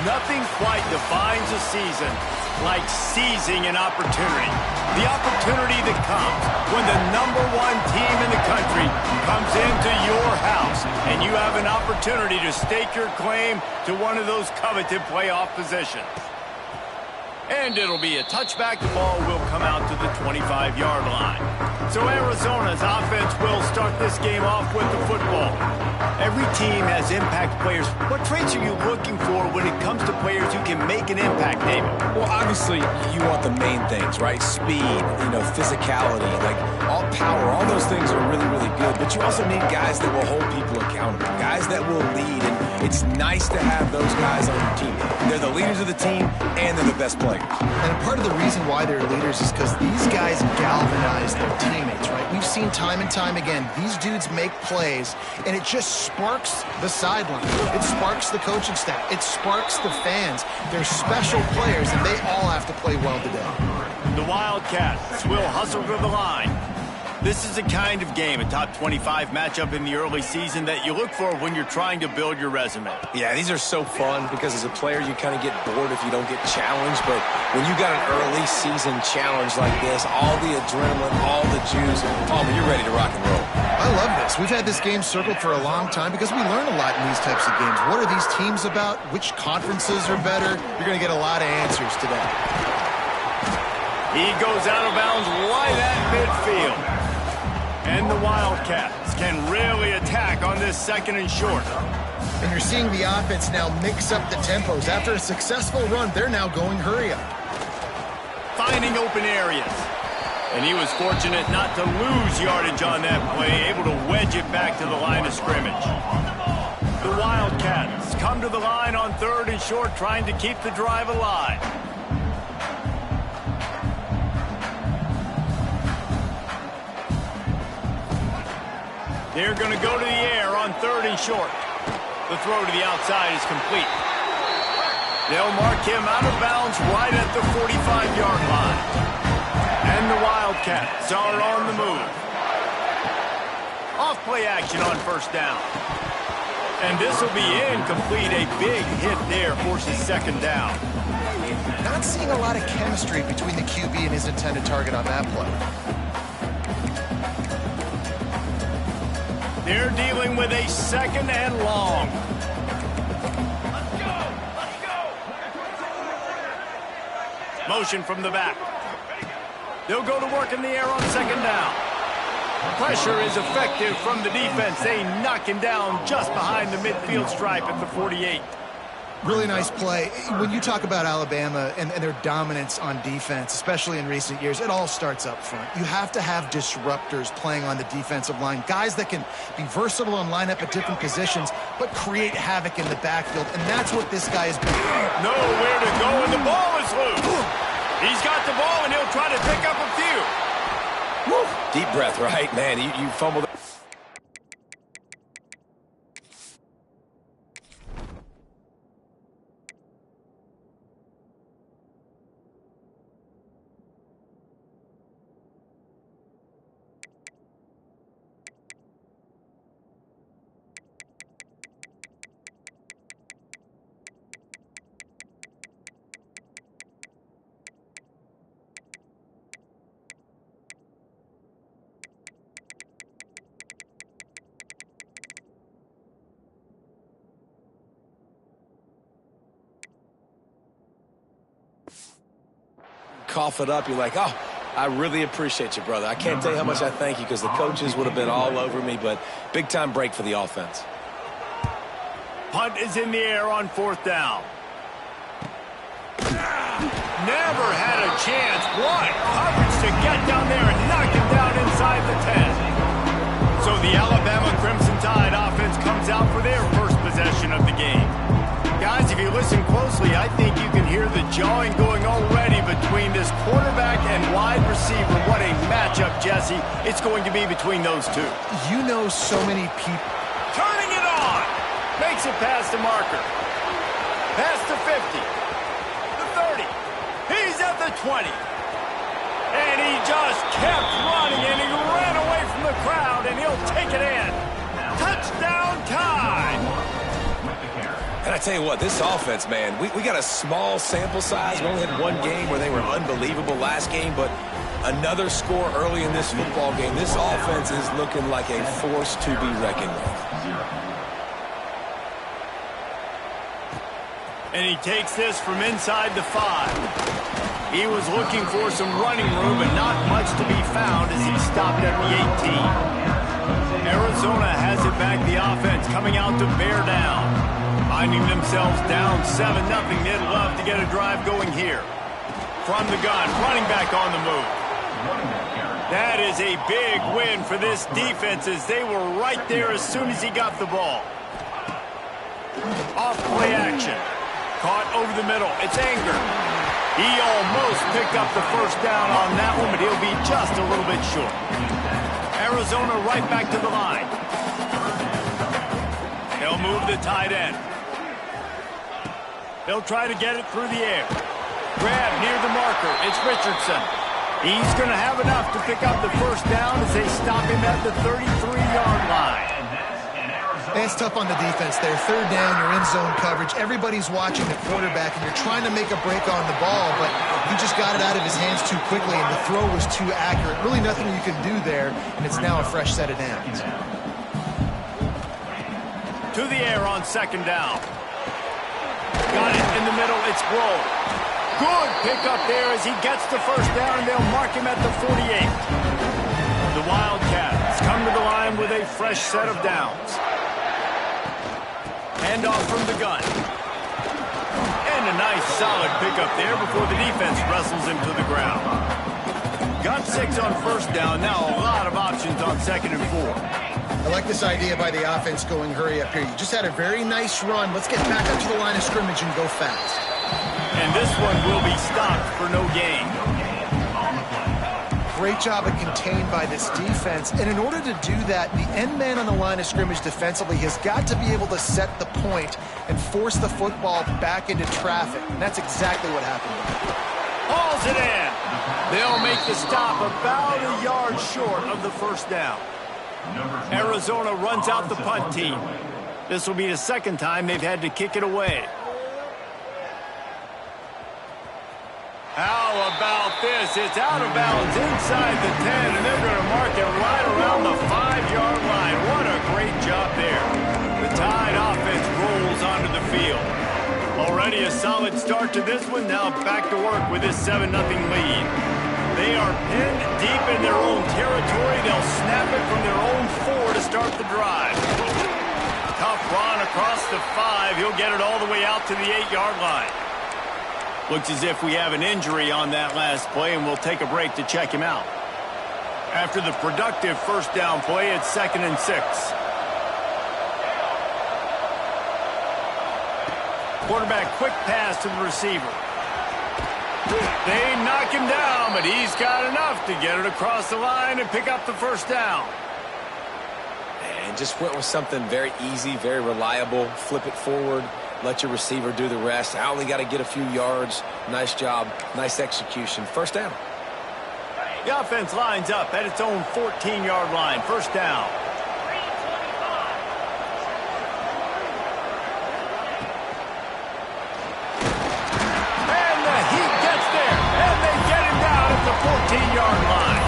Nothing quite defines a season like seizing an opportunity. The opportunity that comes when the #1 team in the country comes into your house and you have an opportunity to stake your claim to one of those coveted playoff positions. And it'll be a touchback. The ball will come out to the 25-yard line. So Arizona's offense will start this game off with the football. Every team has impact players. What traits are you looking for when it comes to players who can make an impact, David? Well, obviously, you want the main things, right? Speed, physicality, like all power. All those things are really, really good. But you also need guys that will hold people accountable, guys that will lead. And it's nice to have those guys on your team. They're the leaders of the team, and they're the best players. And part of the reason why they're leaders is because these guys galvanize their teammates, right? We've seen time and time again, these dudes make plays, and it just sparks the sideline. It sparks the coaching staff. It sparks the fans. They're special players, and they all have to play well today. The Wildcats will hustle to the line. This is the kind of game, a top 25 matchup in the early season, that you look for when you're trying to build your resume. Yeah, these are so fun because as a player, you kind of get bored if you don't get challenged. But when you got an early season challenge like this, all the adrenaline, all the juice, you're ready to rock and roll. I love this. We've had this game circled for a long time because we learn a lot in these types of games. What are these teams about? Which conferences are better? You're going to get a lot of answers today. He goes out of bounds right at midfield. And the Wildcats can really attack on this 2nd and short. And you're seeing the offense now mix up the tempos. After a successful run, they're now going hurry up. Finding open areas. And he was fortunate not to lose yardage on that play, able to wedge it back to the line of scrimmage. The Wildcats come to the line on 3rd and short, trying to keep the drive alive. They're going to go to the air on 3rd and short. The throw to the outside is complete. They'll mark him out of bounds right at the 45-yard line. And the Wildcats are on the move. Off play action on 1st down. And this will be incomplete. A big hit there forces 2nd down. Not seeing a lot of chemistry between the QB and his intended target on that play. They're dealing with a 2nd and long. Let's go! Let's go! Motion from the back. They'll go to work in the air on 2nd down. Pressure is effective from the defense. They knock him down just behind the midfield stripe at the 48. Really nice play. When you talk about Alabama and their dominance on defense, especially in recent years, it all starts up front. You have to have disruptors playing on the defensive line, guys that can be versatile and line up at different positions, but create havoc in the backfield, and that's what this guy is doing. Nowhere to go, and the ball is loose. He's got the ball, and he'll try to pick up a few. Woo. Deep breath, right? Man, you fumbled. Cough it up, you're like, oh, I really appreciate you, brother. I can't tell you how much I thank you because the coaches would have been all over me, but big-time break for the offense. Punt is in the air on 4th down. Never had a chance. What coverage to get down there and knock him down inside the 10. So the Alabama Crimson Tide offense comes out for their first possession of the game. Guys, if you listen closely, I think you can hear the jawing going already between this quarterback and wide receiver. What a matchup, Jesse, it's going to be between those two. You know so many people. Turning it on. Makes it past the marker. Past the 50. The 30. He's at the 20. And he just kept running, and he ran away from the crowd, and he'll take it in. Touchdown, Tide. And I tell you what, this offense, man, we got a small sample size. We only had one game where they were unbelievable last game, but another score early in this football game. This offense is looking like a force to be reckoned with. And he takes this from inside the 5. He was looking for some running room, but not much to be found as he stopped at the 18. Arizona has it back, the offense coming out to bear down. Finding themselves down 7-0. They'd love to get a drive going here. From the gun, running back on the move. That is a big win for this defense as they were right there as soon as he got the ball. Off play action. Caught over the middle. It's Anger. He almost picked up the first down on that one, but he'll be just a little bit short. Arizona right back to the line. They'll move the tight end. They'll try to get it through the air. Grab near the marker. It's Richardson. He's going to have enough to pick up the first down as they stop him at the 33-yard line. It's tough on the defense there. Third down, you're in zone coverage. Everybody's watching the quarterback, and you're trying to make a break on the ball, but he just got it out of his hands too quickly, and the throw was too accurate. Really nothing you can do there, and it's now a fresh set of downs. To the air on second down. Got it in the middle. It's Rowe. Good pickup there as he gets the first down, and they'll mark him at the 48. The Wildcats come to the line with a fresh set of downs. Handoff from the gun. And a nice solid pickup there before the defense wrestles him to the ground. Got 6 on first down. Now a lot of options on 2nd and 4. I like this idea by the offense going hurry up here. You just had a very nice run. Let's get back up to the line of scrimmage and go fast. And this one will be stopped for no gain. Great job of contained by this defense. And in order to do that, the end man on the line of scrimmage defensively has got to be able to set the point and force the football back into traffic. And that's exactly what happened. Hauls it in. They'll make the stop about a yard short of the first down. Arizona runs out the punt team. This will be the second time they've had to kick it away. How about this? It's out of bounds inside the 10, and they're going to mark it right around the 5-yard line. What a great job there. The Tide offense rolls onto the field. Already a solid start to this one. Now back to work with this 7-0 lead. They are pinned deep in their own territory. They'll snap it from their own 4 to start the drive. Tough run across the 5. He'll get it all the way out to the 8-yard line. Looks as if we have an injury on that last play, and we'll take a break to check him out. After the productive first down play, it's 2nd and 6. Quarterback quick pass to the receiver. They knock him down, but he's got enough to get it across the line and pick up the first down. And just went with something very easy, very reliable. Flip it forward. Let your receiver do the rest. I only got to get a few yards. Nice job. Nice execution. First down. The offense lines up at its own 14-yard line. First down. And the Heat gets there. And they get him down at the 14-yard line.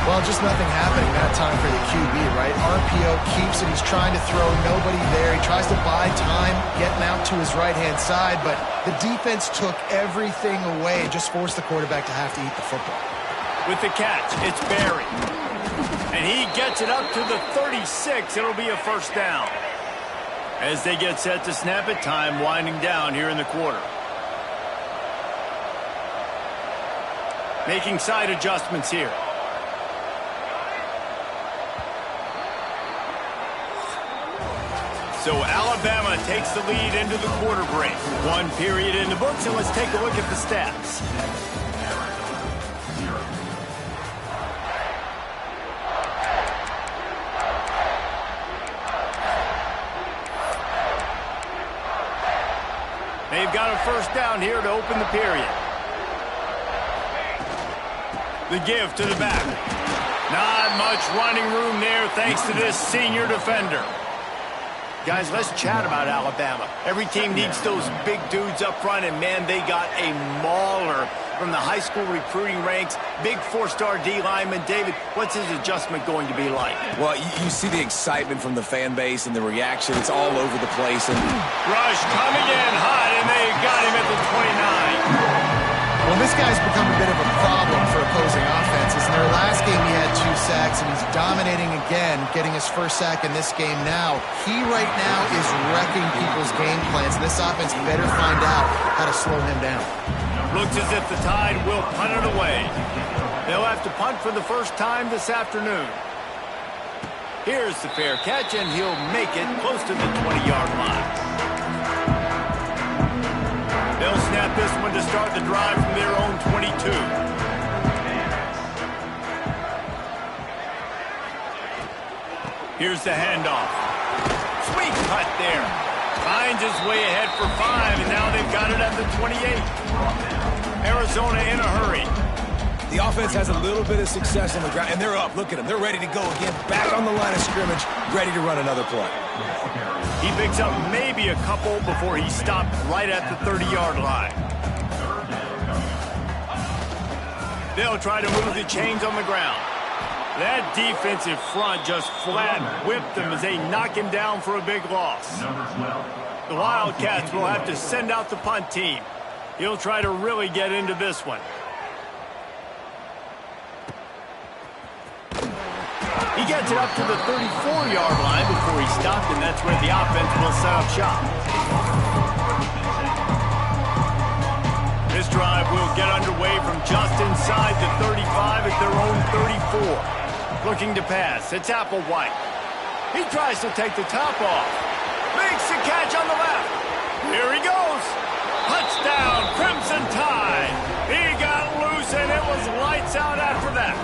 Well, just nothing happening that time for the QB, right? RPO keeps it. He's trying to throw. Nobody there. He tries to buy time, getting out to his right-hand side, but the defense took everything away and just forced the quarterback to have to eat the football. With the catch, it's Barry. And he gets it up to the 36. It'll be a first down. As they get set to snap it, time winding down here in the quarter. Making side adjustments here. So Alabama takes the lead into the quarter break. 1 period in the books, and let's take a look at the stats. They've got a first down here to open the period. The give to the back. Not much running room there thanks to this senior defender. Guys, let's chat about Alabama. Every team needs those big dudes up front, and, man, they got a mauler from the high school recruiting ranks. Big four-star D lineman. David, what's his adjustment going to be like? Well, you see the excitement from the fan base and the reaction. It's all over the place. And Rush coming in hot, and they got him at the 29. Well, this guy's become a bit of a problem for opposing offenses. In their last game, he had 2 sacks, and he's dominating again, getting his first sack in this game now. He right now is wrecking people's game plans, and this offense better find out how to slow him down. Looks as if the Tide will punt it away. They'll have to punt for the first time this afternoon. Here's the fair catch, and he'll make it close to the 20-yard line. They'll snap this one to start the drive from their own 22. Here's the handoff. Sweet cut there. Finds his way ahead for 5, and now they've got it at the 28. Arizona in a hurry. the offense has a little bit of success on the ground, and they're up. Look at them. They're ready to go again. Back on the line of scrimmage, ready to run another play. He picks up maybe a couple before he stopped right at the 30-yard line. They'll try to move the chains on the ground. That defensive front just flat whipped them as they knock him down for a big loss. The Wildcats will have to send out the punt team. He'll try to really get into this one. He gets it up to the 34-yard line before he stopped, and that's where the offense will set up shop. This drive will get underway from just inside the 35 at their own 34. Looking to pass. It's Applewhite. He tries to take the top off. Makes the catch on the left. Here he goes. Touchdown, Crimson Tide. He got loose, and it was lights out after that.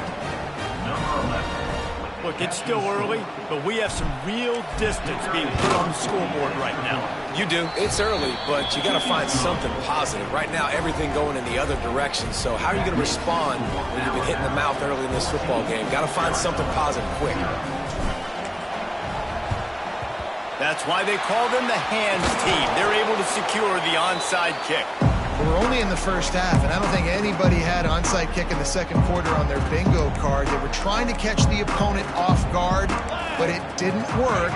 Look, it's still early, but we have some real distance being put on the scoreboard right now. You do. It's early, but you got to find something positive. Right now, everything going in the other direction. So how are you going to respond when you've been hit in the mouth early in this football game? Got to find something positive quick. That's why they call them the hands team. They're able to secure the onside kick. We're only in the first half, and I don't think anybody had onside kick in the second quarter on their bingo card. They were trying to catch the opponent off guard, but it didn't work.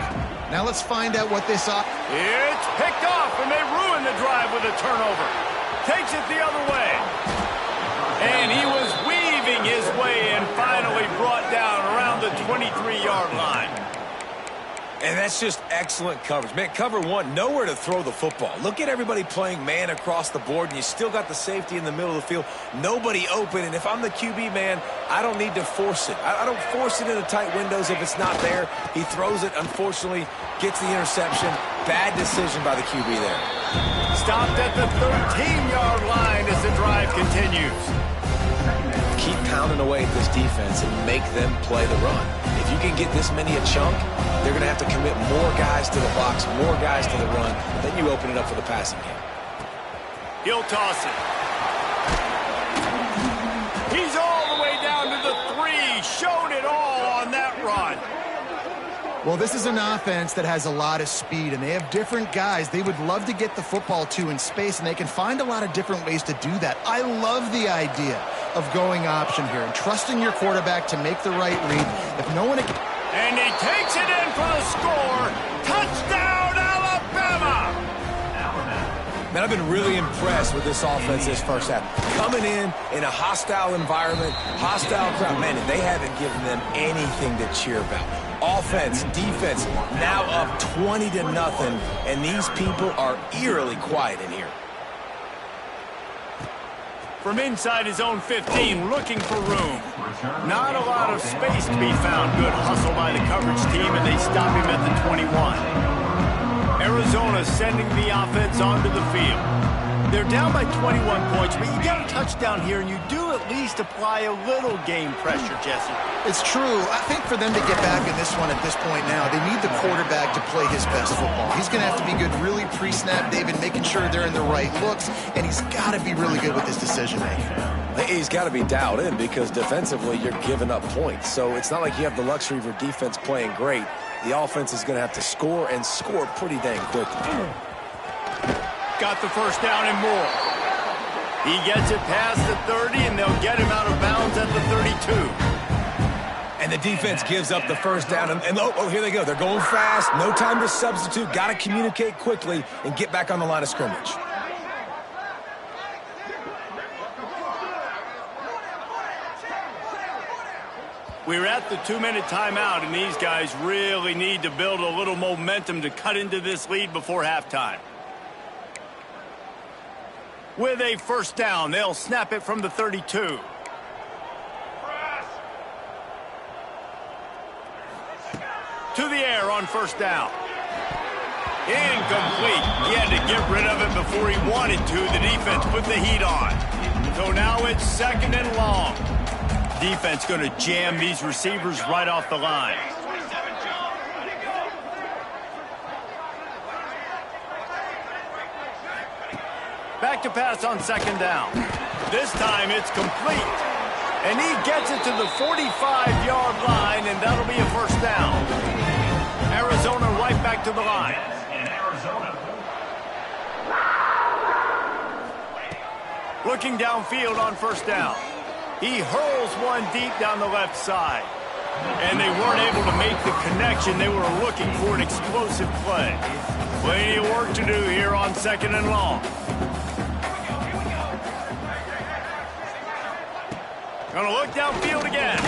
Now let's find out what this up. It's picked off, and they ruin the drive with a turnover. Takes it the other way. And he was weaving his way and finally brought down around the 23-yard line. And that's just excellent coverage. Man, cover one, nowhere to throw the football. Look at everybody playing man across the board, and you still got the safety in the middle of the field. Nobody open, and if I'm the QB, man, I don't need to force it. I don't force it into tight windows if it's not there. He throws it, unfortunately, gets the interception. Bad decision by the QB there. Stopped at the 13-yard line as the drive continues. Keep pounding away at this defense and make them play the run. If you can get this many a chunk, they're going to have to commit more guys to the box, more guys to the run. Then you open it up for the passing game. He'll toss it. He's all the way down to the 3. Showed it all on that run. Well, this is an offense that has a lot of speed, and they have different guys they would love to get the football to in space, and they can find a lot of different ways to do that. I love the idea of going option here and trusting your quarterback to make the right read. If no one... And he takes it in for the score. Touchdown, Alabama! Man, I've been really impressed with this offense this first half. Coming in a hostile environment, hostile crowd. Man, they haven't given them anything to cheer about. Offense, defense, now up 20-0, and these people are eerily quiet in here. From inside his own 15, looking for room. Not a lot of space to be found. Good hustle by the coverage team, and they stop him at the 21. Arizona sending the offense onto the field. They're down by 21 points, but you got a touchdown here, and you do at least apply a little game pressure, Jesse. It's true. I think for them to get back in this one at this point now, they need the quarterback to play his best football. He's going to have to be good really pre-snap, David, making sure they're in the right looks, and he's got to be really good with his decision-making. He's got to be dialed in because defensively you're giving up points. So it's not like you have the luxury of your defense playing great. the offense is going to have to score and score pretty dang quickly. Got the first down and more. He gets it past the 30, and they'll get him out of bounds at the 32. And the defense gives up the first down. And oh, here they go. They're going fast. No time to substitute. Got to communicate quickly and get back on the line of scrimmage. We're at the 2-minute timeout, and these guys really need to build a little momentum to cut into this lead before halftime. With a first down, they'll snap it from the 32. To the air on first down. Incomplete. He had to get rid of it before he wanted to. The defense put the heat on. So now it's second and long. Defense going to jam these receivers right off the line. Back to pass on second down. This time it's complete. And he gets it to the 45-yard line, and that'll be a first down. Arizona right back to the line. Looking downfield on first down. He hurls one deep down the left side. And they weren't able to make the connection. They were looking for an explosive play. Plenty of work to do here on second and long. Gonna look downfield again.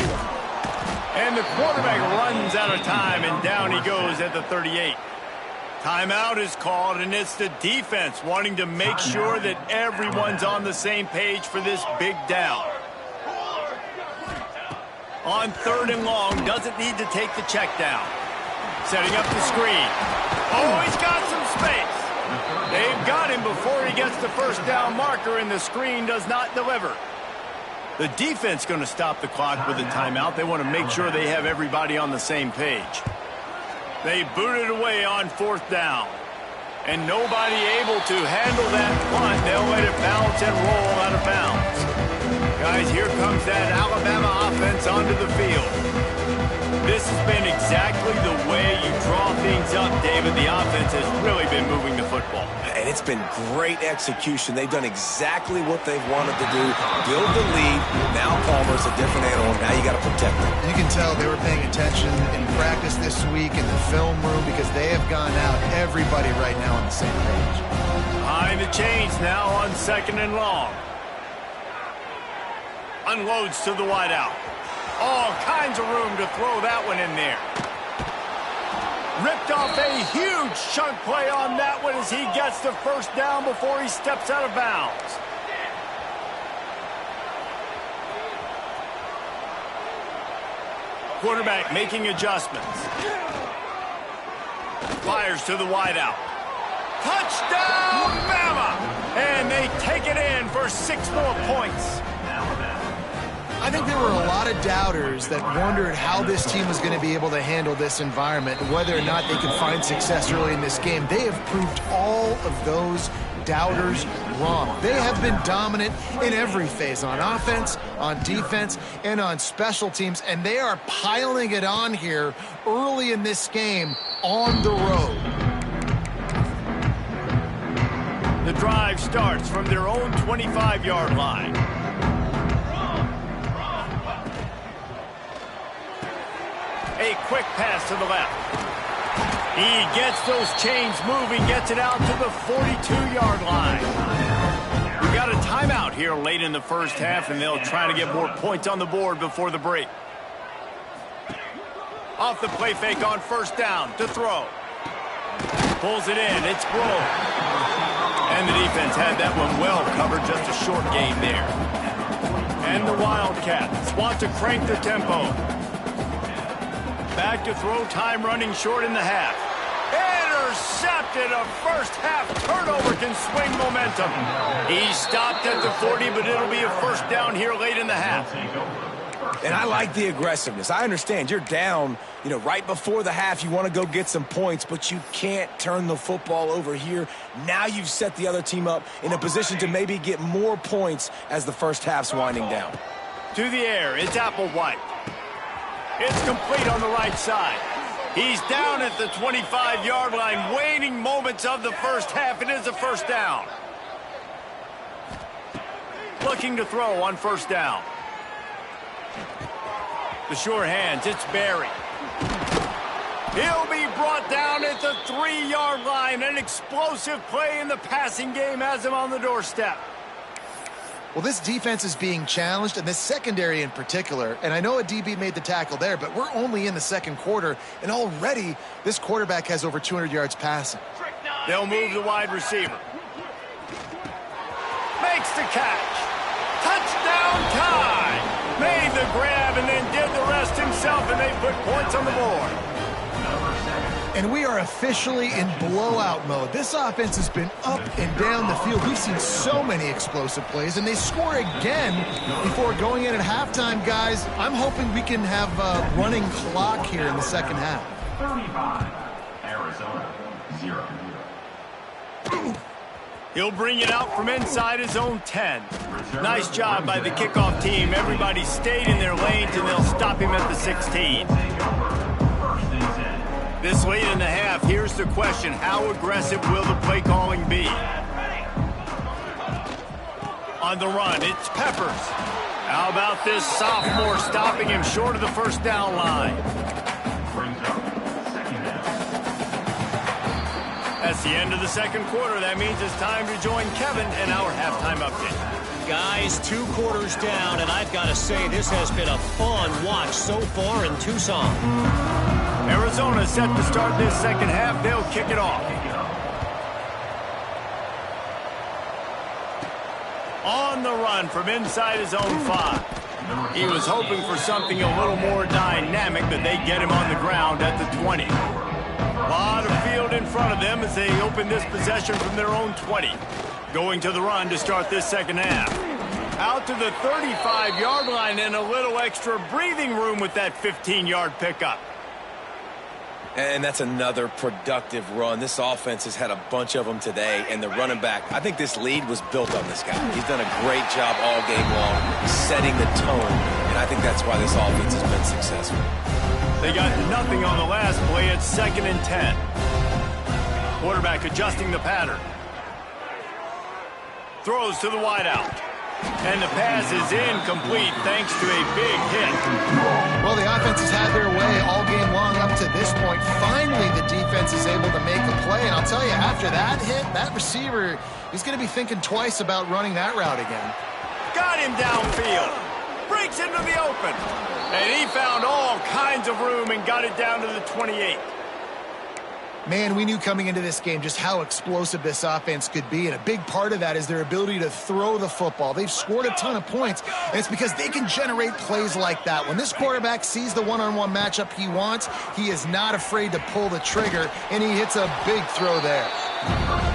And the quarterback runs out of time, and down he goes at the 38. Timeout is called, and it's the defense wanting to make sure that everyone's on the same page for this big down. On third and long, doesn't need to take the check down. Setting up the screen. Oh, he's got some space. They've got him before he gets the first down marker, and the screen does not deliver. The defense going to stop the clock with a timeout. They want to make sure they have everybody on the same page. They boot it away on fourth down. And nobody able to handle that punt. They'll let it bounce and roll out of bounds. Guys, here comes that Alabama offense onto the field. This has been exactly the way you draw things up, David. The offense has really been moving the football. And it's been great execution. They've done exactly what they've wanted to do. Build the lead. Now Palmer's a different animal. Now you got to protect them. You can tell they were paying attention in practice this week in the film room because they have gone out, everybody right now on the same page. Behind the chains now on second and long. Unloads to the wideout. All kinds of room to throw that one in there. Ripped off a huge chunk play on that one as he gets the first down before he steps out of bounds. Quarterback making adjustments. Fires to the wideout. Touchdown, Bama! And they take it in for 6 more points. I think there were a lot of doubters that wondered how this team was going to be able to handle this environment and whether or not they could find success early in this game. They have proved all of those doubters wrong. They have been dominant in every phase, on offense, on defense, and on special teams, and they are piling it on here early in this game on the road. The drive starts from their own 25-yard line. A quick pass to the left. He gets those chains moving, gets it out to the 42-yard line. We got a timeout here late in the first half, and they'll try to get more points on the board before the break. Off the play fake on first down to throw. Pulls it in. It's Bro. And the defense had that one well covered, just a short gain there. And the Wildcats want to crank the tempo. Back to throw, time running short in the half. Intercepted. A first half turnover can swing momentum. He stopped at the 40, but it'll be a first down here late in the half. And I like the aggressiveness. I understand you're down, right before the half. You want to go get some points, but you can't turn the football over here. Now you've set the other team up in a position to maybe get more points as the first half's winding down. To the air, it's Applewhite. It's complete on the right side. He's down at the 25-yard line, waning moments of the first half. It is a first down. Looking to throw on first down. The sure hands, it's Barry. He'll be brought down at the 3-yard line. An explosive play in the passing game has him on the doorstep. Well, this defense is being challenged, and this secondary in particular. And I know a DB made the tackle there, but we're only in the second quarter, and already this quarterback has over 200 yards passing. They'll move the wide receiver. Makes the catch. Touchdown time. Made the grab and then did the rest himself, and they put points on the board. And we are officially in blowout mode. This offense has been up and down the field. We've seen so many explosive plays, and they score again before going in at halftime, guys. I'm hoping we can have a running clock here in the second half. 35, Arizona, 0. He'll bring it out from inside his own 10. Nice job by the kickoff team. Everybody stayed in their lanes, and they'll stop him at the 16. This late in the half, here's the question. How aggressive will the play calling be? On the run, it's Peppers. How about this sophomore stopping him short of the first down line? That's the end of the second quarter. That means it's time to join Kevin in our halftime update. Guys, 2 quarters down, and I've got to say this has been a fun watch so far in Tucson. Arizona set to start this second half. They'll kick it off. On the run from inside his own 5. He was hoping for something a little more dynamic, but they get him on the ground at the 20. A lot of field in front of them as they open this possession from their own 20. Going to the run to start this second half. Out to the 35-yard line and a little extra breathing room with that 15-yard pickup. And that's another productive run. This offense has had a bunch of them today, and the running back, I think this lead was built on this guy. He's done a great job all game long setting the tone, and I think that's why this offense has been successful. They got nothing on the last play. It's 2nd and 10. Quarterback adjusting the pattern. Throws to the wideout. And the pass is incomplete thanks to a big hit. Well, the offense has had their way all game long up to this point. Finally, the defense is able to make a play. And I'll tell you, after that hit, that receiver, he's going to be thinking twice about running that route again. Got him downfield. Breaks into the open. And he found all kinds of room and got it down to the 28. Man, we knew coming into this game just how explosive this offense could be, and a big part of that is their ability to throw the football. They've scored a ton of points, and it's because they can generate plays like that. When this quarterback sees the one-on-one matchup he wants, he is not afraid to pull the trigger, and he hits a big throw there.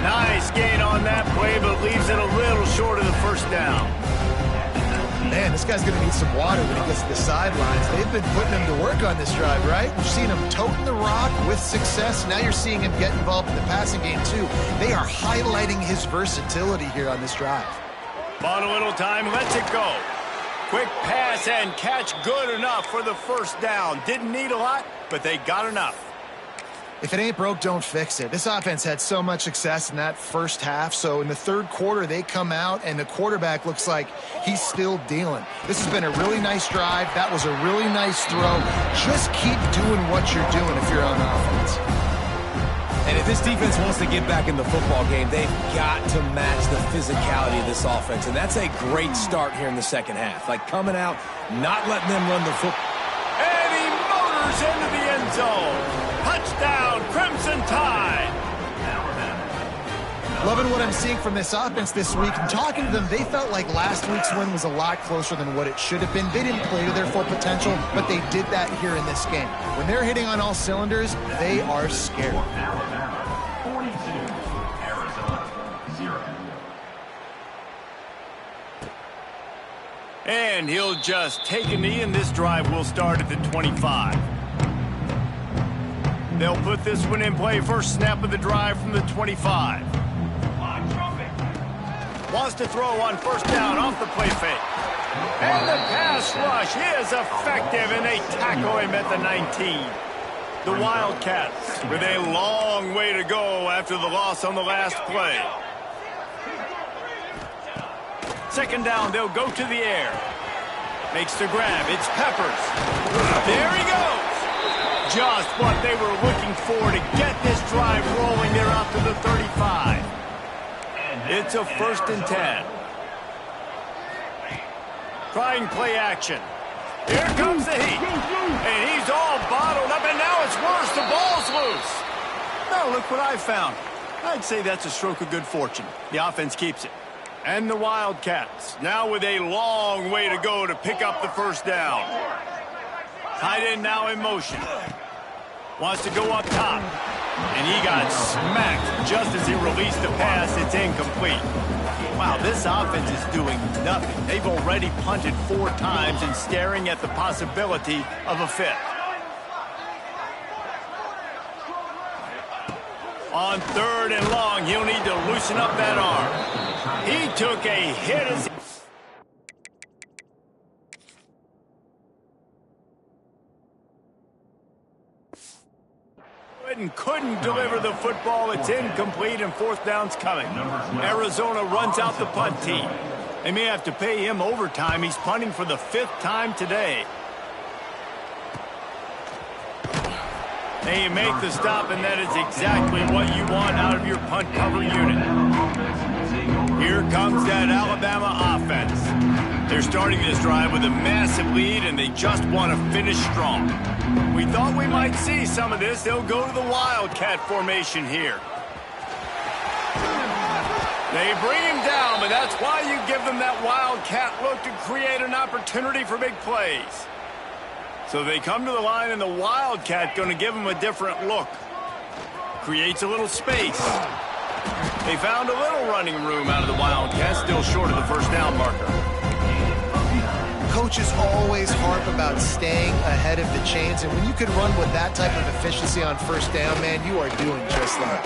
Nice gain on that play, but leaves it a little short of the first down. Man, this guy's going to need some water when he gets to the sidelines. They've been putting him to work on this drive, right? We've seen him toting the rock with success. Now you're seeing him get involved in the passing game, too. They are highlighting his versatility here on this drive. Bought a little time, lets it go. Quick pass and catch, good enough for the first down. Didn't need a lot, but they got enough. If it ain't broke, don't fix it. This offense had so much success in that first half, so in the third quarter, they come out, and the quarterback looks like he's still dealing. This has been a really nice drive. That was a really nice throw. Just keep doing what you're doing if you're on offense. And if this defense wants to get back in the football game, they've got to match the physicality of this offense, and that's a great start here in the second half. Like coming out, not letting them run the football. And he motors into the end zone. Touchdown, Crimson Tide. Loving what I'm seeing from this offense this week. And talking to them, they felt like last week's win was a lot closer than what it should have been. They didn't play to their full potential, but they did that here in this game. When they're hitting on all cylinders, they are scared. 42, Arizona, 0. And he'll just take a knee, and this drive will start at the 25. They'll put this one in play. First snap of the drive from the 25. Wants to throw on first down off the play fake. And the pass rush is effective, and they tackle him at the 19. The Wildcats with a long way to go after the loss on the last play. Second down, they'll go to the air. Makes the grab. It's Peppers. There he goes. Just what they were looking for to get this drive rolling there out to the 35. It's a 1st and 10. Trying play action. Here comes the heat. And he's all bottled up, and now it's worse. The ball's loose. Now look what I found. I'd say that's a stroke of good fortune. The offense keeps it. And the Wildcats now with a long way to go to pick up the 1st down. Tight end now in motion. Wants to go up top. And he got smacked just as he released the pass. It's incomplete. Wow, this offense is doing nothing. They've already punted 4 times and staring at the possibility of a 5th. On 3rd and long, he'll need to loosen up that arm. He took a hit as and couldn't deliver the football. It's incomplete, and 4th down's coming. Arizona runs out the punt team. They may have to pay him overtime. He's punting for the 5th time today. They make the stop, and that is exactly what you want out of your punt cover unit. Here comes that Alabama offense. They're starting this drive with a massive lead, and they just want to finish strong. We thought we might see some of this. They'll go to the Wildcat formation here. They bring him down, but that's why you give them that Wildcat look to create an opportunity for big plays. So they come to the line, and the Wildcat going to give them a different look. Creates a little space. They found a little running room out of the Wildcats, still short of the 1st down marker. Coaches always harp about staying ahead of the chains, and when you can run with that type of efficiency on 1st down, man, you are doing just that.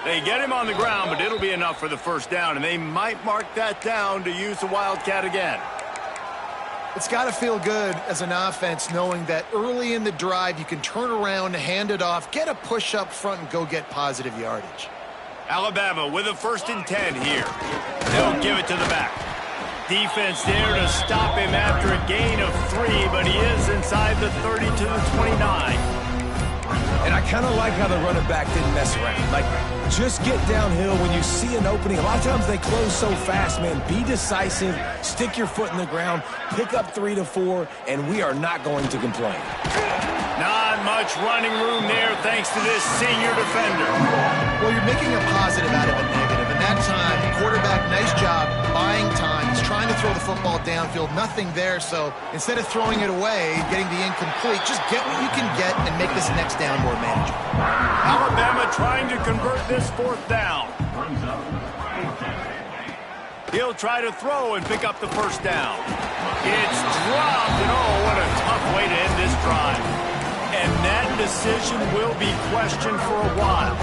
They get him on the ground, but it'll be enough for the 1st down, and they might mark that down to use the Wildcat again. It's got to feel good as an offense knowing that early in the drive you can turn around, hand it off, get a push up front, and go get positive yardage. Alabama with a 1st and 10 here. They'll give it to the back. Defense there to stop him after a gain of 3, but he is inside the 30 to the 29. And I kind of like how the running back didn't mess around. Like, just get downhill when you see an opening. A lot of times they close so fast, man. Be decisive, stick your foot in the ground, pick up 3 to 4, and we are not going to complain. Not much running room there thanks to this senior defender. Well, you're making a positive out of a negative. And that time, quarterback, nice job, buying time. He's trying to throw the football downfield, nothing there. So instead of throwing it away, getting the incomplete, just get what you can get and make this next down more manageable. Alabama trying to convert this 4th down. He'll try to throw and pick up the 1st down. It's dropped, and oh, what a tough way to end this drive. And that decision will be questioned for a while.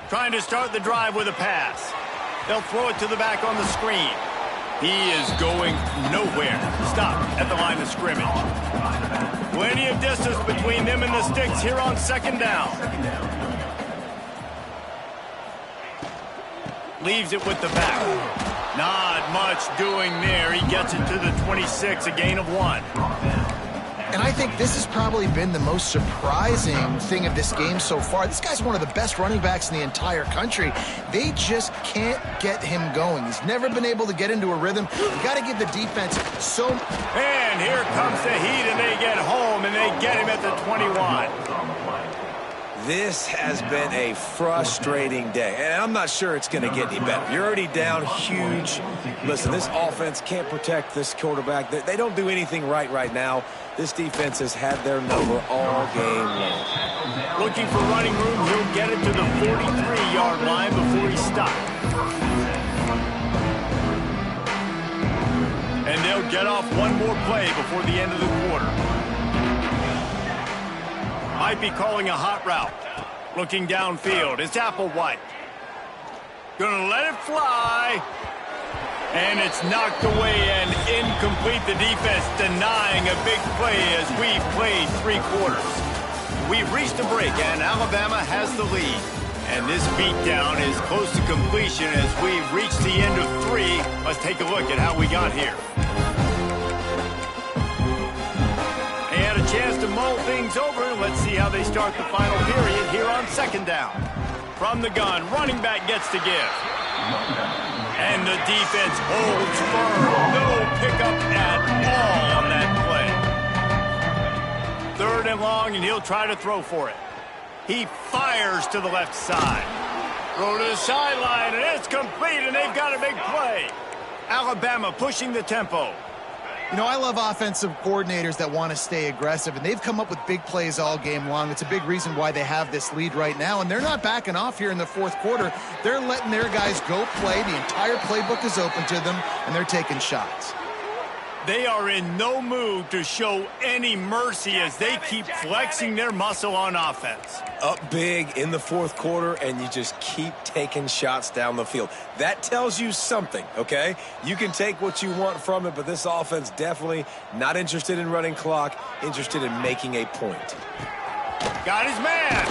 Trying to start the drive with a pass. They'll throw it to the back on the screen. He is going nowhere. Stop at the line of scrimmage. Plenty of distance between them and the sticks here on 2nd down. Leaves it with the back. Not much doing there. He gets it to the 26, a gain of 1. And I think this has probably been the most surprising thing of this game so far. This guy's one of the best running backs in the entire country. They just can't get him going. He's never been able to get into a rhythm. You got to give the defense so... And here comes the heat, and they get home, and they get him at the 21. This has been a frustrating day, and I'm not sure it's going to get any better. You're already down huge. Listen, this offense can't protect this quarterback. They don't do anything right now. This defense has had their number all game long. Looking for running room. He'll get it to the 43-yard line before he stops. And they'll get off one more play before the end of the quarter. Might be calling a hot route. Looking downfield. It's Applewhite. Gonna let it fly. And it's knocked away and complete the defense denying a big play as we've played 3 quarters. We've reached a break, and Alabama has the lead. And this beatdown is close to completion as we've reached the end of 3. Let's take a look at how we got here. And a chance to mull things over. Let's see how they start the final period here on 2nd down. From the gun, running back gets to give. And the defense holds firm. No pickup at all on that play. 3rd and long, and he'll try to throw for it. He fires to the left side. Throw to the sideline, and it's complete, and they've got a big play. Alabama pushing the tempo. You know, I love offensive coordinators that want to stay aggressive, and they've come up with big plays all game long. It's a big reason why they have this lead right now, and they're not backing off here in the 4th quarter. They're letting their guys go play. The entire playbook is open to them, and they're taking shots. They are in no mood to show any mercy as they keep flexing their muscle on offense. Up big in the 4th quarter, and you just keep taking shots down the field. That tells you something, okay? You can take what you want from it, but this offense definitely not interested in running clock, interested in making a point. Got his man,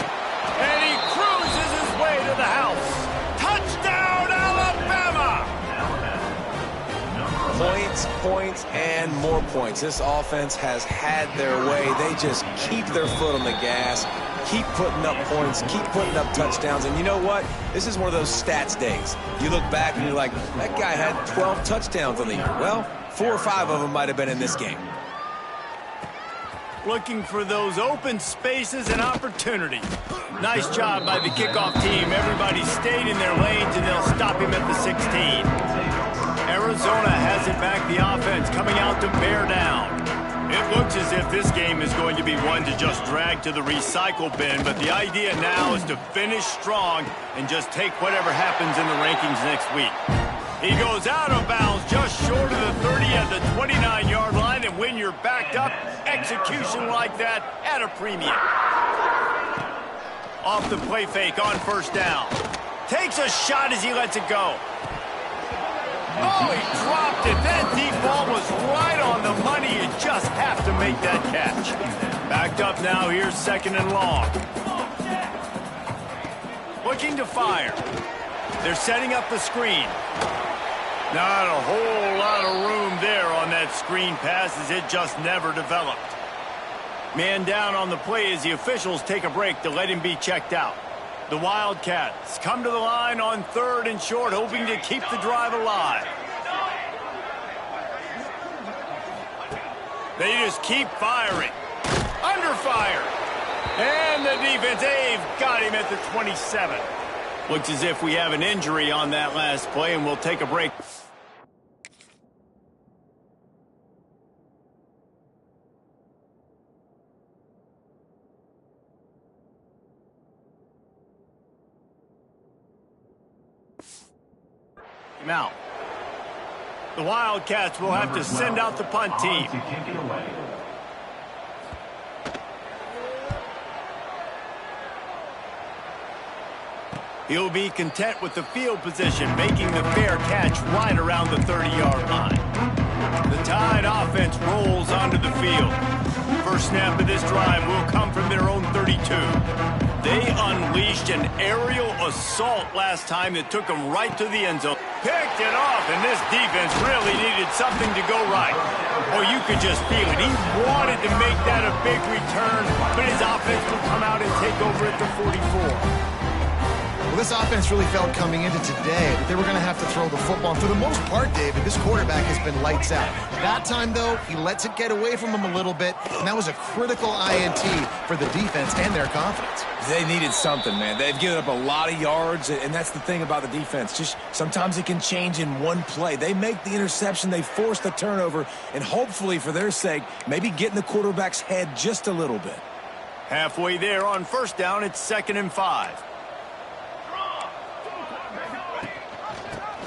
and he cruises his way to the house. Touchdown, Alabama! Points, and more points. This offense has had their way. They just keep their foot on the gas, keep putting up points, keep putting up touchdowns. And you know what? This is one of those stats days. You look back and you're like, that guy had 12 touchdowns on the year. Well, 4 or 5 of them might have been in this game. Looking for those open spaces and opportunity. Nice job by the kickoff team. Everybody stayed in their lanes, and they'll stop him at the 16. Arizona has it back, the offense coming out to bear down. It looks as if this game is going to be one to just drag to the recycle bin, but the idea now is to finish strong and just take whatever happens in the rankings next week. He goes out of bounds just short of the 30 at the 29-yard line, and when you're backed up, execution like that at a premium. Off the play fake on 1st down. Takes a shot as he lets it go. Oh, he dropped it. That deep ball was right on the money. You just have to make that catch. Backed up now. Here's 2nd and long. Looking to fire. They're setting up the screen. Not a whole lot of room there on that screen pass as it just never developed. Man down on the play as the officials take a break to let him be checked out. The Wildcats come to the line on 3rd and short, hoping to keep the drive alive. They just keep firing. Under fire. And the defense, they've got him at the 27. Looks as if we have an injury on that last play, and we'll take a break. Now, the Wildcats will have to send out the punt team. He'll be content with the field position, making the fair catch right around the 30-yard line. The Tide offense rolls onto the field. First snap of this drive will come from their own 32. They unleashed an aerial assault last time that took them right to the end zone. Picked it off, and this defense really needed something to go right. Oh, you could just feel it. He wanted to make that a big return, but his offense will come out and take over at the 44. Well, this offense really felt coming into today that they were going to have to throw the football. And for the most part, David, this quarterback has been lights out. That time, though, he lets it get away from him a little bit, and that was a critical INT for the defense and their confidence. They needed something, man. They've given up a lot of yards, and that's the thing about the defense. Just sometimes it can change in one play. They make the interception, they force the turnover, and hopefully, for their sake, maybe get in the quarterback's head just a little bit. Halfway there on 1st down, it's 2nd and 5.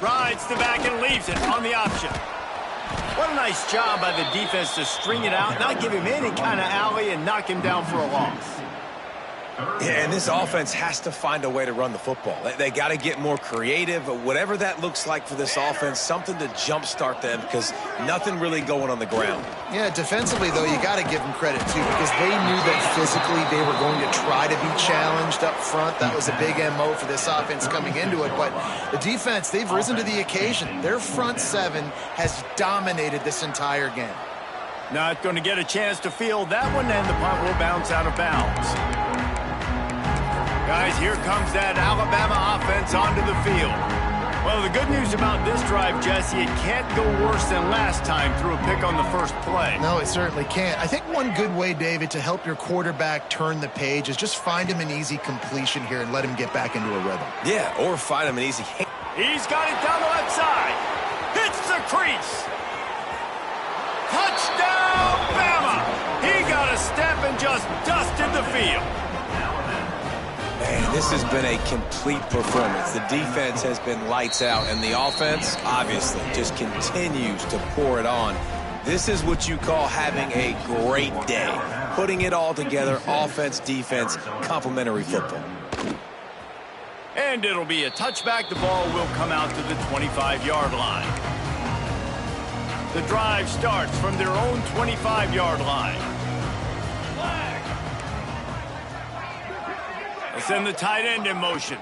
Rides the back and leaves it on the option. What a nice job by the defense to string it out, not give him any kind of alley, and knock him down for a loss. Yeah, and this offense has to find a way to run the football. They got to get more creative, whatever that looks like for this offense, something to jumpstart them because nothing really going on the ground. Yeah, defensively, though, you got to give them credit, too, because they knew that physically they were going to try to be challenged up front. That was a big MO for this offense coming into it. But the defense, they've risen to the occasion. Their front seven has dominated this entire game. Not going to get a chance to field that one, and the punt will bounce out of bounds. Guys, here comes that Alabama offense onto the field. Well, the good news about this drive, Jesse, it can't go worse than last time through a pick on the first play. No, it certainly can't. I think one good way, David, to help your quarterback turn the page is just find him an easy completion here and let him get back into a rhythm. Yeah, or find him an easy hand. He's got it down the left side. Hits the crease. Touchdown, Bama! He got a step and just dusted the field. Man, this has been a complete performance. The defense has been lights out, and the offense, obviously, just continues to pour it on. This is what you call having a great day. Putting it all together, offense, defense, complementary football. And it'll be a touchback. The ball will come out to the 25-yard line. The drive starts from their own 25-yard line. They send the tight end in motion.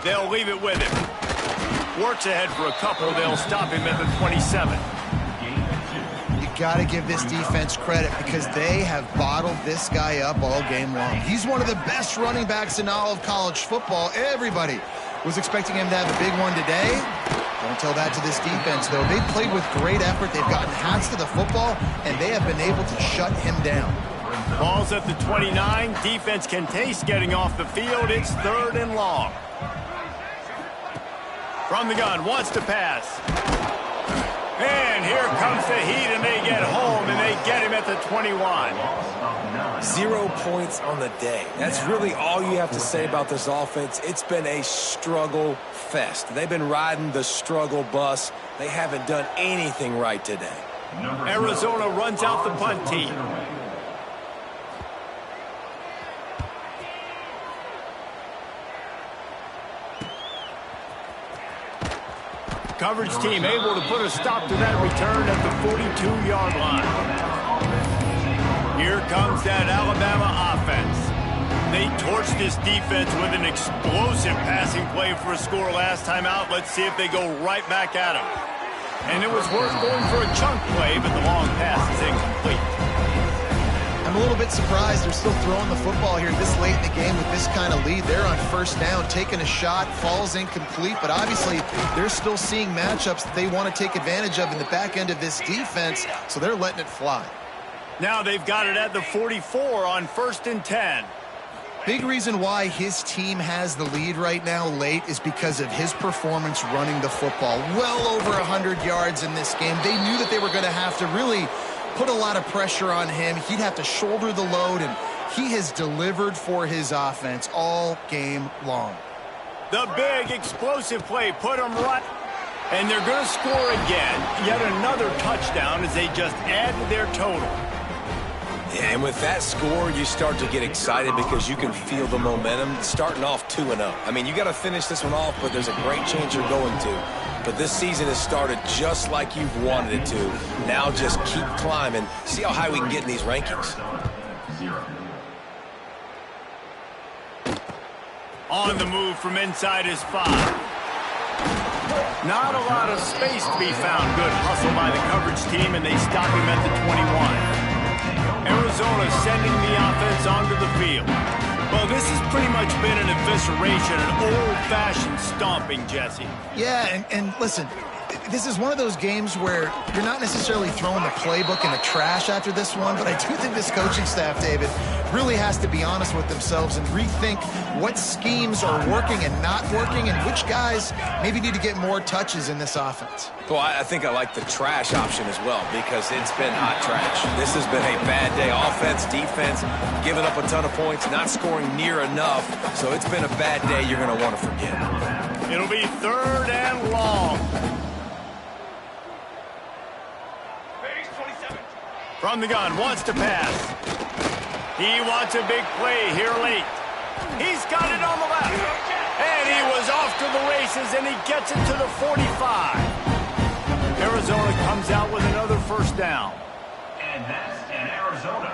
They'll leave it with him. Works ahead for a couple. They'll stop him at the 27. You got to give this defense credit because they have bottled this guy up all game long. He's one of the best running backs in all of college football. Everybody was expecting him to have a big one today. Don't tell that to this defense, though. They've played with great effort. They've gotten hats to the football, and they have been able to shut him down. Ball's at the 29. Defense can taste getting off the field. It's 3rd and long. From the gun, wants to pass. And here comes the heat, and they get home, and they get him at the 21. 0 points on the day. That's really all you have to say about this offense. It's been a struggle fest. They've been riding the struggle bus. They haven't done anything right today. Arizona runs out the punt team. Coverage team able to put a stop to that return at the 42-yard line. Here comes that Alabama offense. They torched this defense with an explosive passing play for a score last time out. Let's see if they go right back at him. And it was worth going for a chunk play, but the long pass is incomplete. I'm a little bit surprised they're still throwing the football here this late in the game with this kind of lead. They're on first down, taking a shot, falls incomplete, but obviously they're still seeing matchups that they want to take advantage of in the back end of this defense, so they're letting it fly. Now they've got it at the 44 on 1st and 10. Big reason why his team has the lead right now late is because of his performance running the football. Well over 100 yards in this game. They knew that they were going to have to really put a lot of pressure on him. He'd have to shoulder the load, and he has delivered for his offense all game long. The big explosive play put him right, and they're going to score again. Yet another touchdown as they just add to their total. Yeah, and with that score, you start to get excited because you can feel the momentum starting off 2-0. I mean, you got to finish this one off, but there's a great change you're going to. But this season has started just like you've wanted it to. Now just keep climbing. See how high we can get in these rankings. On the move from inside his 5. Not a lot of space to be found. Good hustle by the coverage team, and they stop him at the 21. Arizona sending the offense onto the field. Well, this has pretty much been an evisceration, an old-fashioned stomping, Jesse. Yeah, and listen, this is one of those games where you're not necessarily throwing the playbook in the trash after this one, but I do think this coaching staff, David, really has to be honest with themselves and rethink what schemes are working and not working and which guys maybe need to get more touches in this offense. Well, I think I like the trash option as well because it's been hot trash. This has been a bad day. Offense, defense, giving up a ton of points, not scoring near enough. So it's been a bad day you're going to want to forget. It'll be 3rd and long. From the gun, wants to pass. He wants a big play here late. He's got it on the left. And he was off to the races, and he gets it to the 45. Arizona comes out with another first down. And that's in Arizona.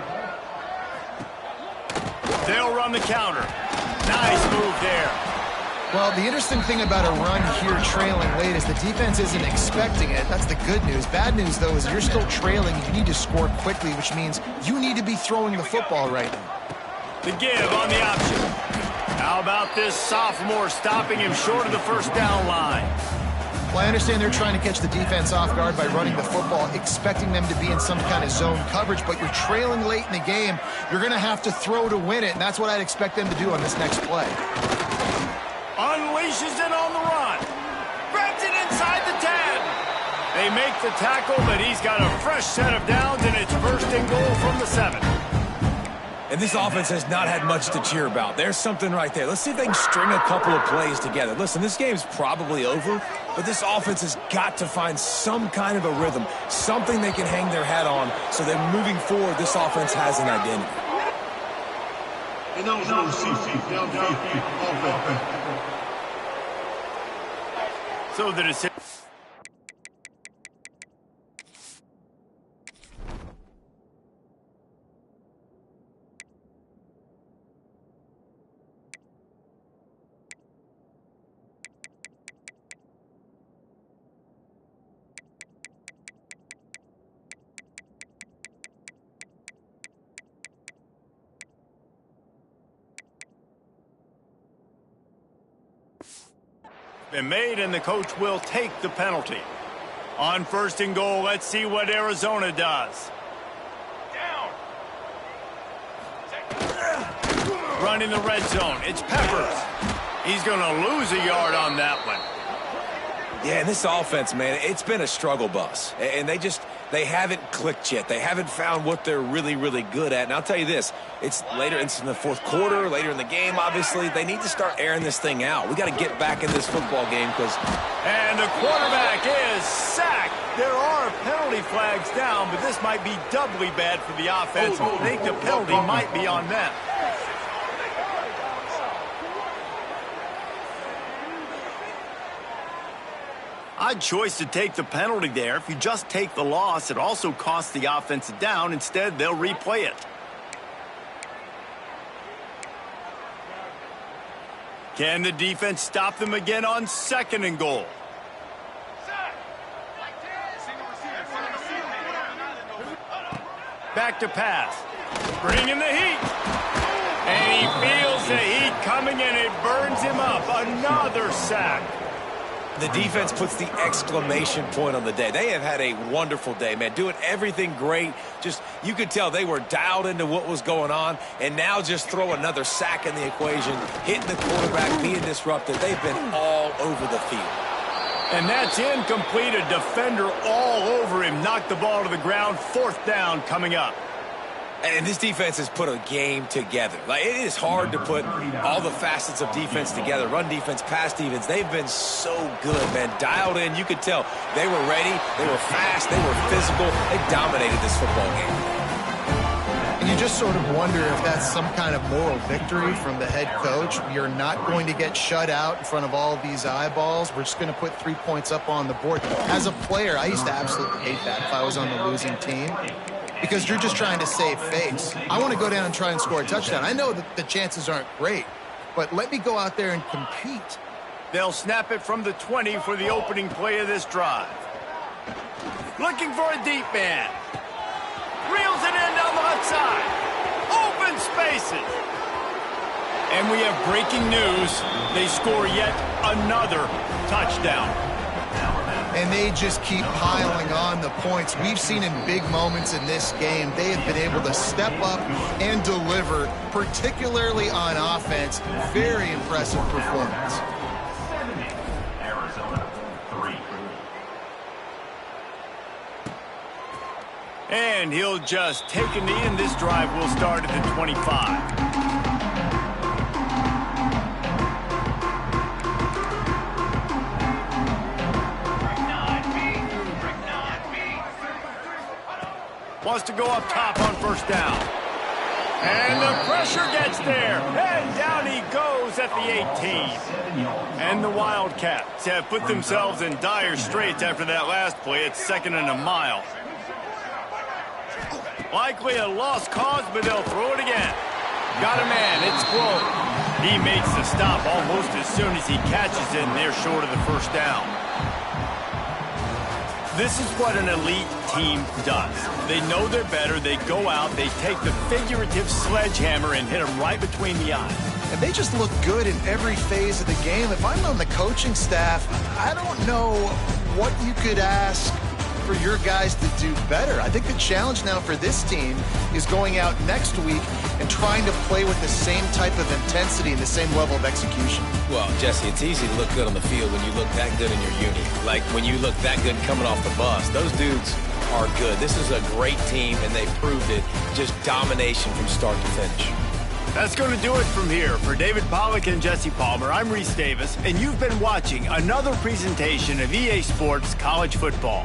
They'll run the counter. Nice move there. Well, the interesting thing about a run here trailing late is the defense isn't expecting it. That's the good news. Bad news, though, is you're still trailing. You need to score quickly, which means you need to be throwing the football right now. The give on the option. How about this sophomore stopping him short of the first down line? Well, I understand they're trying to catch the defense off guard by running the football, expecting them to be in some kind of zone coverage, but you're trailing late in the game. You're going to have to throw to win it, and that's what I'd expect them to do on this next play. Unleashes it on the run. Grabs it inside the 10. They make the tackle, but he's got a fresh set of downs, and it's first and goal from the 7. And this offense has not had much to cheer about. There's something right there. Let's see if they can string a couple of plays together. Listen, this game's probably over, but this offense has got to find some kind of a rhythm, something they can hang their hat on so that moving forward, this offense has an identity. So the decision. Been made, and the coach will take the penalty. On first and goal, let's see what Arizona does. Running the red zone, it's Peppers. He's going to lose a yard on that one. Yeah, and this offense, man, it's been a struggle bus. And they haven't clicked yet. They haven't found what they're really, really good at. And I'll tell you this, it's in the fourth quarter, later in the game, obviously. They need to start airing this thing out. We got to get back in this football game because... And the quarterback is sacked. There are penalty flags down, but this might be doubly bad for the offense. I think the penalty might be on them. Odd choice to take the penalty there. If you just take the loss, it also costs the offense a down. Instead, they'll replay it. Can the defense stop them again on second and goal? Back to pass. Bringing the heat. And he feels the heat coming, and it burns him up. Another sack. The defense puts the exclamation point on the day. They have had a wonderful day, man, doing everything great. Just, you could tell they were dialed into what was going on, and now just throw another sack in the equation, hitting the quarterback, being disrupted. They've been all over the field. And that's incomplete. A defender all over him. Knocked the ball to the ground. Fourth down coming up. And this defense has put a game together. Like, it is hard to put all the facets of defense together. Run defense, pass defense. They've been so good, man. Dialed in. You could tell they were ready. They were fast. They were physical. They dominated this football game. And you just sort of wonder if that's some kind of moral victory from the head coach. You're not going to get shut out in front of all these eyeballs. We're just going to put 3 points up on the board. As a player, I used to absolutely hate that if I was on the losing team, because you're just trying to save face. I want to go down and try and score a touchdown. I know that the chances aren't great, but let me go out there and compete. They'll snap it from the 20 for the opening play of this drive. Looking for a deep man. Reels it in down the left side. Open spaces. And we have breaking news. They score yet another touchdown. And they just keep piling on the points. We've seen in big moments in this game, they have been able to step up and deliver, particularly on offense. Very impressive performance. 70, Arizona, 3. And he'll just take a knee, and this drive will start at the 25. Wants to go up top on first down. And the pressure gets there. And down he goes at the 18. And the Wildcats have put themselves in dire straits after that last play. It's 2nd and a mile. Likely a lost cause, but they'll throw it again. Got a man. It's close. He makes the stop almost as soon as he catches it, and they're short of the first down. This is what an elite team does. They know they're better. They go out. They take the figurative sledgehammer and hit them right between the eyes. And they just look good in every phase of the game. If I'm on the coaching staff, I don't know what you could ask for your guys to do better. I think the challenge now for this team is going out next week and trying to play with the same type of intensity and the same level of execution. Well, Jesse, it's easy to look good on the field when you look that good in your uni. Like when you look that good coming off the bus. Those dudes are good. This is a great team, and they proved it. Just domination from start to finish. That's going to do it from here. For David Pollack and Jesse Palmer, I'm Reese Davis, and you've been watching another presentation of EA Sports College Football.